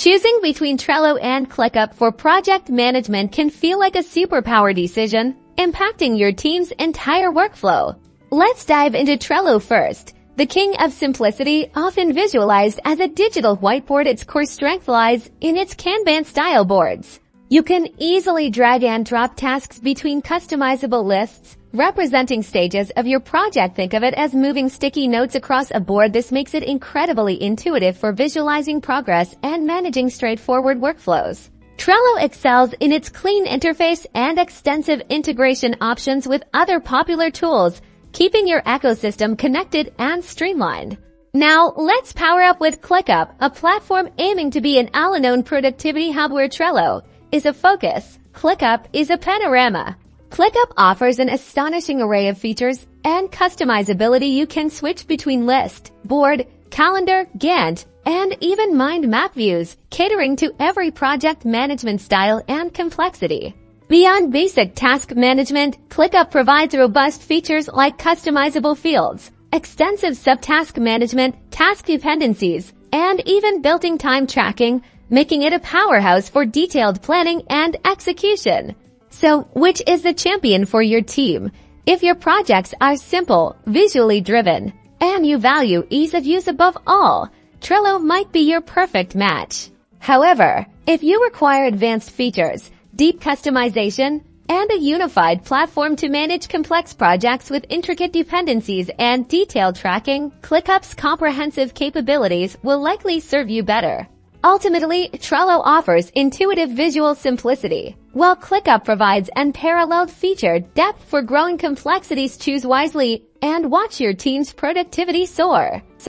Choosing between Trello and ClickUp for project management can feel like a superpower decision, impacting your team's entire workflow. Let's dive into Trello first. The king of simplicity, often visualized as a digital whiteboard, its core strength lies in its Kanban-style boards. You can easily drag and drop tasks between customizable lists, representing stages of your project. Think of it as moving sticky notes across a board. This makes it incredibly intuitive for visualizing progress and managing straightforward workflows. Trello excels in its clean interface and extensive integration options with other popular tools, keeping your ecosystem connected and streamlined. Now, let's power up with ClickUp, a platform aiming to be an all-in-one productivity hub where Trello is a focus. ClickUp is a panorama. ClickUp offers an astonishing array of features and customizability. You can switch between list, board, calendar, Gantt, and even mind map views, catering to every project management style and complexity. Beyond basic task management, ClickUp provides robust features like customizable fields, extensive subtask management, task dependencies, and even built-in time tracking, making it a powerhouse for detailed planning and execution. So, which is the champion for your team? If your projects are simple, visually driven, and you value ease of use above all, Trello might be your perfect match. However, if you require advanced features, deep customization, and a unified platform to manage complex projects with intricate dependencies and detailed tracking, ClickUp's comprehensive capabilities will likely serve you better. Ultimately, Trello offers intuitive visual simplicity, while ClickUp provides unparalleled feature depth for growing complexities. Choose wisely and watch your team's productivity soar.